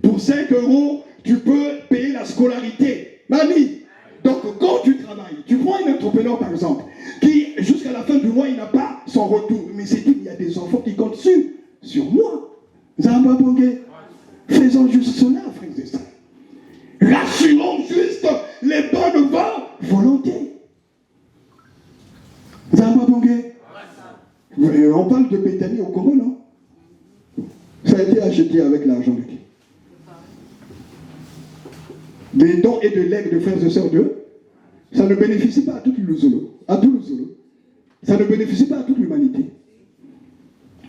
Pour 5 €, tu peux payer la scolarité. Mamie, donc quand tu travailles, tu prends un entrepreneur par exemple, qui jusqu'à la fin du mois, il n'a pas son retour. Mais c'est qu'il y a des enfants qui comptent sur moi. Zambabongé, faisons juste cela, frères et sœurs. Rassurons juste les bonnes volontés. Zambabongé. On parle de Béthanie au Congo, non? Ça a été acheté avec l'argent de qui? Des dons et de legs de frères et sœurs d'eux, ça ne bénéficie pas à tout le Zolo. Ça ne bénéficie pas à toute l'humanité.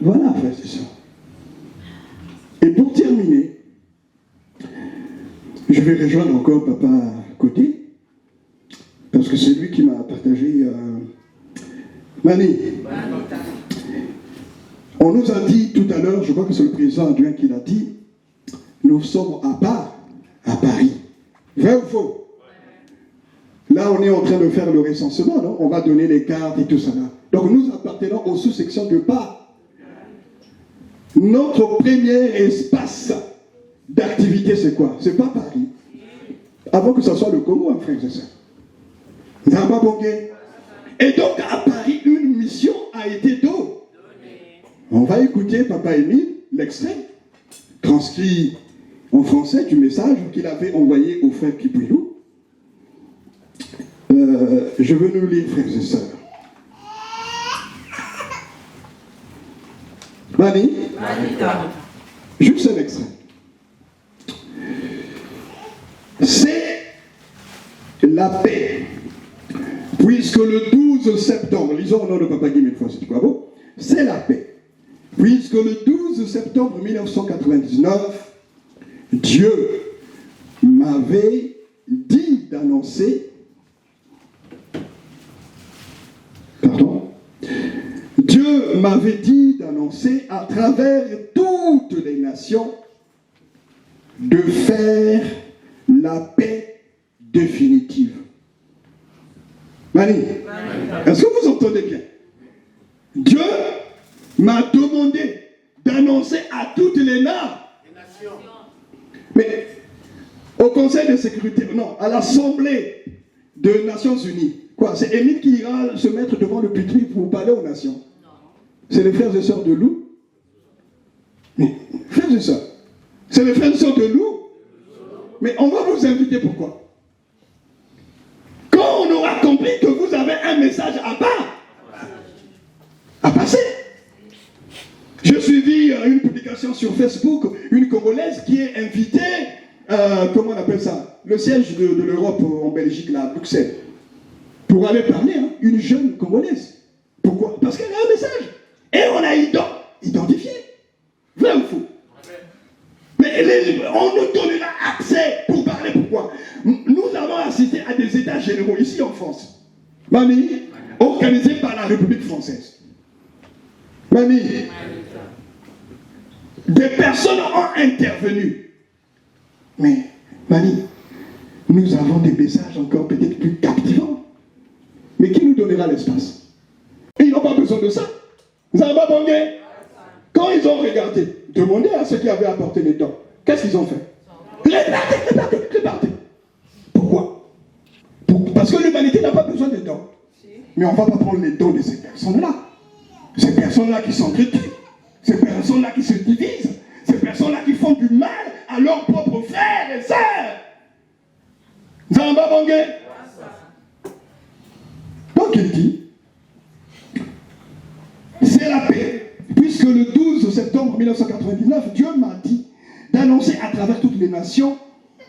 Voilà, frères et sœurs. Et pour terminer, je vais rejoindre encore Papa Côté, parce que c'est lui qui m'a partagé Mani. On nous a dit tout à l'heure, je crois que c'est le président adjoint qui l'a dit, nous sommes à Paris. Vrai ou faux? Là, on est en train de faire le recensement, non? On va donner les cartes et tout ça. Là. Donc, nous appartenons aux sous-sections de Paris. Notre premier espace d'activité, c'est quoi? C'est pas Paris. Avant que ce soit le Congo, hein, frère et sœurs. Et donc, à Paris, une mission a été donnée. On va écouter Papa Émile, l'extrait, transcrit en français du message qu'il avait envoyé au frère Kipouilou. Je veux nous lire, frères et sœurs. Mani, juste un extrait. C'est la paix. Puisque le 12 septembre, lisons au nom de Papa Guim une fois, c'est quoi beau? C'est la paix. Puisque le 12 septembre 1999, Dieu m'avait dit d'annoncer, Dieu m'avait dit d'annoncer à travers toutes les nations de faire la paix définitive. Mani, est-ce que vous entendez bien? Dieu m'a demandé d'annoncer à toutes les nations. Mais au Conseil de sécurité, non, à l'Assemblée des Nations Unies, quoi? C'est Émile qui ira se mettre devant le pupitre pour parler aux nations. C'est les frères et sœurs de Lou. Mais, frères et sœurs, c'est les frères et sœurs de Lou. Mais on va vous inviter pourquoi? Quand on aura compris que vous avez un message à passer. J'ai suivi une publication sur Facebook, une Congolaise qui est invitée, comment on appelle ça, le siège de l'Europe en Belgique, là, à Bruxelles, pour aller parler, hein, une jeune Congolaise. Pourquoi? Parce qu'elle a un message. Et on a identifié. Vrai ou faux? Mais on nous donnera accès pour parler. Pourquoi? Nous avons assisté à des états généraux ici en France. Mamie, organisés par la République française. Mamie, des personnes ont intervenu. Mais, Mamie, nous avons des messages encore peut-être plus captivants. Mais qui nous donnera l'espace? Et besoin de ça. Zambabongé. Quand ils ont regardé, demandez à ceux qui avaient apporté les dons, qu'est-ce qu'ils ont fait? Répartez. Pourquoi? Parce que l'humanité n'a pas besoin de dons. Mais on ne va pas prendre les dons de ces personnes-là. Ces personnes-là qui sont critiques, ces personnes-là qui se divisent, ces personnes-là qui font du mal à leurs propres frères et sœurs. Zambabongé. Donc il dit, c'est la paix, puisque le 12 septembre 1999, Dieu m'a dit d'annoncer à travers toutes les nations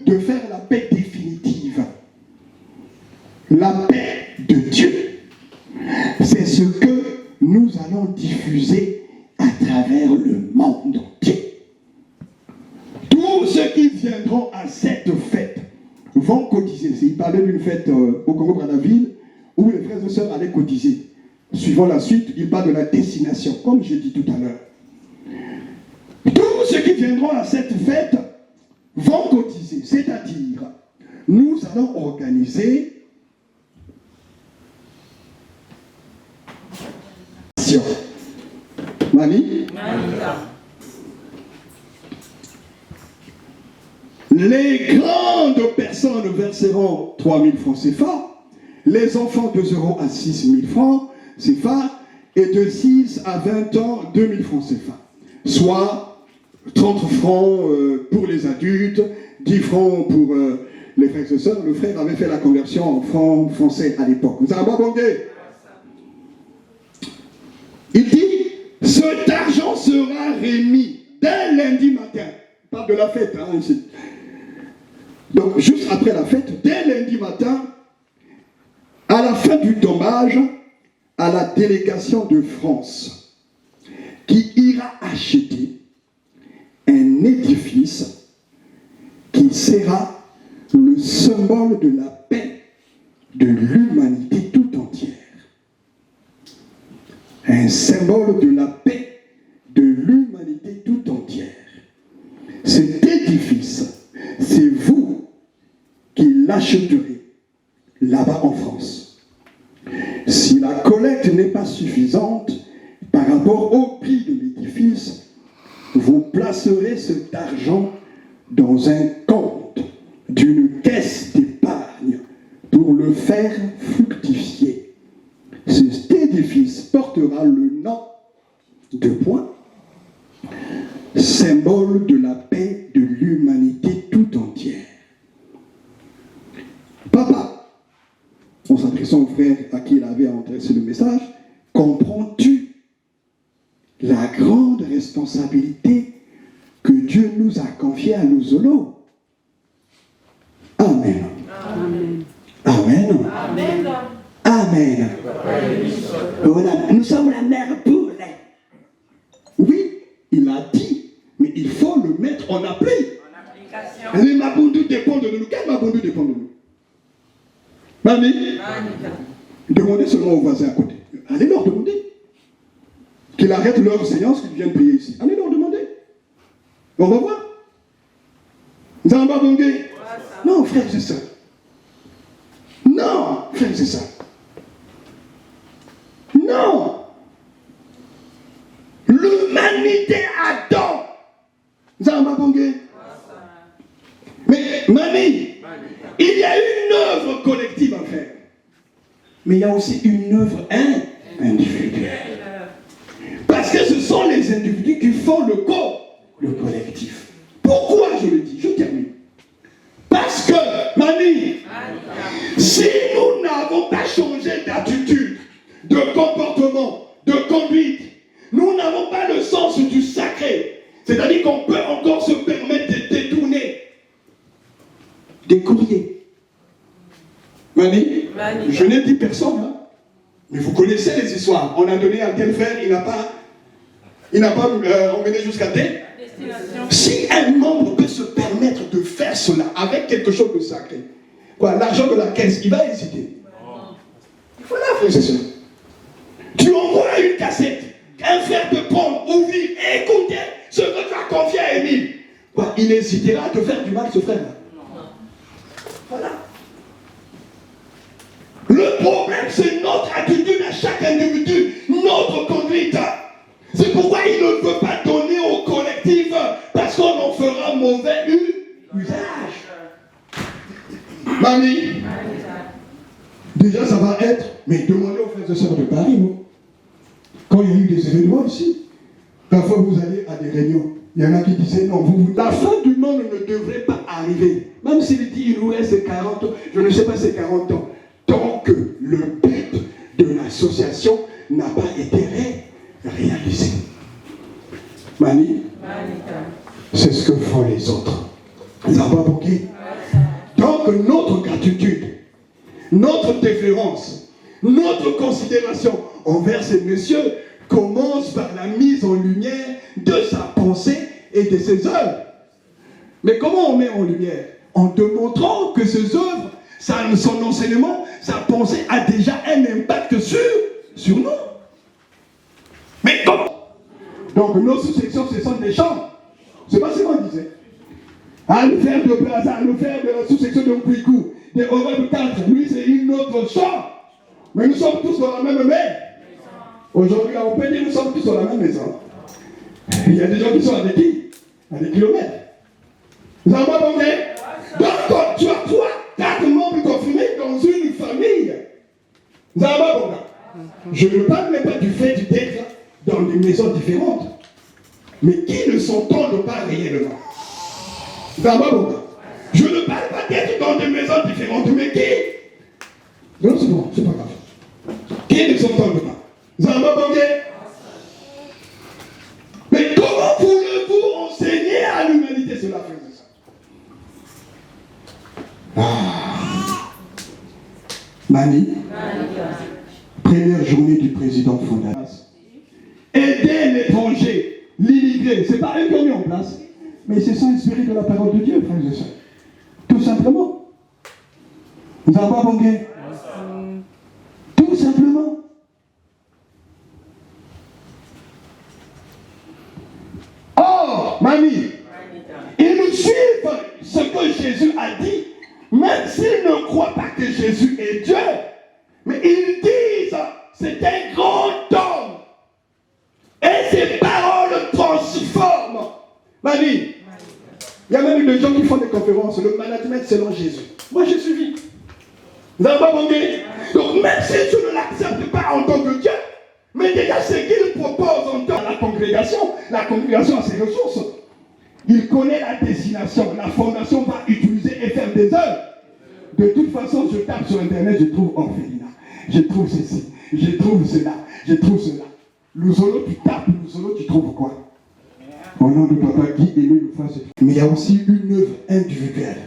de faire la paix définitive. La paix de Dieu, c'est ce que nous allons diffuser à travers le monde entier. Tous ceux qui viendront à cette fête vont cotiser. Il parlait d'une fête au Congo-Brazzaville où les frères et sœurs allaient cotiser. Suivant la suite, il parle de la destination, comme j'ai dit tout à l'heure. Tous ceux qui viendront à cette fête vont cotiser, c'est-à-dire, nous allons organiser Mani. Les grandes personnes verseront 3 000 francs CFA, les enfants 2 euros à 6 000 francs CFA, et de 6 à 20 ans 2 000 francs CFA, soit 30 francs pour les adultes, 10 francs pour les frères et sœurs. Le frère avait fait la conversion en francs français à l'époque. Vous avez abondé. Il dit, cet argent sera remis dès lundi matin. Il parle de la fête, hein, ici. Donc, juste après la fête, dès lundi matin, à la fin du tombage, à la délégation de France, qui ira acheter un édifice qui sera le symbole de la paix de l'humanité tout entière. Un symbole de la paix de l'humanité tout entière. Cet édifice, c'est vous qui l'achèterez là-bas en France. Si la collecte n'est pas suffisante par rapport au prix de l'édifice, vous placerez cet argent dans un compte d'une caisse d'épargne pour le faire fructifier. Cet édifice portera le nom de point, symbole de la paix de l'humanité tout entière. Papa, en s'adressant au frère à qui il avait adressé le message, comprends-tu la grande responsabilité que Dieu nous a confiée à nos zolos? Amen. Amen. Amen. Amen. Amen. Voilà. Nous sommes la mère poule. Oui, il a dit, mais il faut le mettre en application. Les mabundus dépendent de nous. Quel mabundu dépend de nous? Mamie, demandez seulement aux voisins à côté. Allez leur demander qu'ils arrêtent leur séance, qu'ils viennent prier ici. Allez leur demander. On va voir. Zambabongé. Non, frère, c'est ça. Non, frère, c'est ça. Non. L'humanité adore. Zambabongé. Mais, mamie, il y a une œuvre collective à faire. Mais il y a aussi une œuvre individuelle. Parce que ce sont les individus qui font le collectif. Pourquoi je le dis? Je termine. Parce que, mamie, si nous n'avons pas changé d'attitude, de comportement, de conduite, nous n'avons pas le sens du sacré. C'est-à-dire qu'on peut encore se permettre de détourner des courriers. Mamie, je n'ai dit personne, hein, mais vous connaissez les histoires. On a donné à tel frère, il n'a pas emmené jusqu'à tel. Si un membre peut se permettre de faire cela avec quelque chose de sacré, quoi, l'argent de la caisse, il va hésiter. Voilà, frère, c'est ça. Tu envoies une cassette, un frère te prend, ouvrir, écouter ce que tu as confié à Émile. Quoi, il hésitera à te faire du mal, ce frère-là. Voilà. Le problème, c'est notre attitude à chaque individu, notre il ne veut pas donner au collectif parce qu'on en fera mauvais usage. Mamie, déjà ça va être, mais demandez aux frères et sœurs de Paris, non? Quand il y a eu des événements ici, parfois vous allez à des réunions, il y en a qui disaient non, la fin du monde ne devrait pas arriver. Même s'il dit il nous reste 40 ans, je ne sais pas c'est 40 ans, tant que le but de l'association n'a pas été réalisé. Mani, c'est ce que font les autres. Donc notre gratitude, notre déférence, notre considération envers ces messieurs commence par la mise en lumière de sa pensée et de ses œuvres. Mais comment on met en lumière? En démontrant que ses œuvres, son enseignement, sa pensée a déjà un impact sur nous. Mais comment? Donc nos sous-sections, ce sont des chants. C'est pas ce qu'on disait. Le frère de Plaza, le frère de la sous-section de Mpouikou, des Horeb 4, lui c'est une autre chant. Mais nous sommes tous dans la même maison. Aujourd'hui, on peut dire que nous sommes tous dans la même maison. Il y a des gens qui sont à des kilomètres. Vous avez pas compris? Donc, tu as 3, 4 membres confirmés dans une famille. Vous avez pas compris? Je ne parle même pas du fait d'être dans des maisons différentes. Mais qui ne s'entendent pas réellement? Vous avez pas compris? Je ne parle pas d'être dans des maisons différentes, mais qui? Non, c'est bon, c'est pas grave. Qui ne s'entendent pas? Vous avez pas compris? Mais comment voulez-vous enseigner à l'humanité cela, frère? Mani, première journée du président fondateur. Aider l'étranger, l'immigré, c'est pas eux qui ont mis en place, mais c'est ça inspiré de la parole de Dieu, frères et sœurs. Tout simplement. Vous n'avez pas compris? Tout simplement. Or, mamie, ils suivent ce que Jésus a dit, même s'ils ne croient pas que Jésus est Dieu, mais ils disent c'est un grand homme. Et ses paroles transforment. Mamie, il y a même des gens qui font des conférences, le management selon Jésus. Moi j'ai suivi. Vous n'avez pas compris? Donc même si tu ne l'acceptes pas en tant que Dieu, mais déjà ce qu'il propose en tant que la congrégation a ses ressources. Il connaît la destination, la fondation va utiliser et faire des œuvres. De toute façon, je tape sur internet, je trouve orphelinat, je trouve ceci, je trouve cela, je trouve cela. Louzolo, tu tapes, Louzolo, tu trouves quoi? Au nom de Papa Guy et lui, nous fasse. Mais il y a aussi une œuvre individuelle.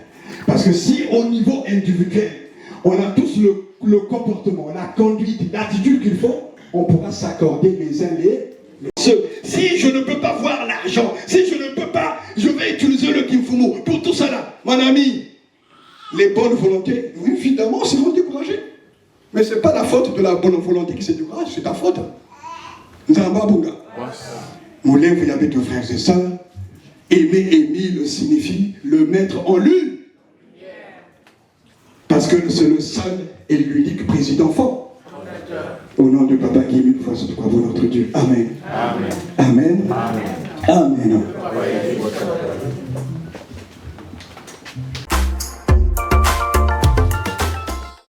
Parce que si au niveau individuel, on a tous le comportement, la conduite, l'attitude qu'il faut, on pourra s'accorder les uns les autres. Si je ne peux pas voir l'argent, si je ne peux pas, je vais utiliser le Kimfumo. Pour tout ça là, mon ami, les bonnes volontés, évidemment, seront découragées. Mais ce n'est pas la faute de la bonne volonté qui se décourage, c'est ta faute. Nzamba Bunga. Moulin, vous y avez deux frères et sœurs. Aimer Émile signifie le mettre en lui. Parce que c'est le seul et l'unique président fort. Au nom de Papa Guy, une fois sur vous notre Dieu. Amen. Amen. Amen. Amen. Amen.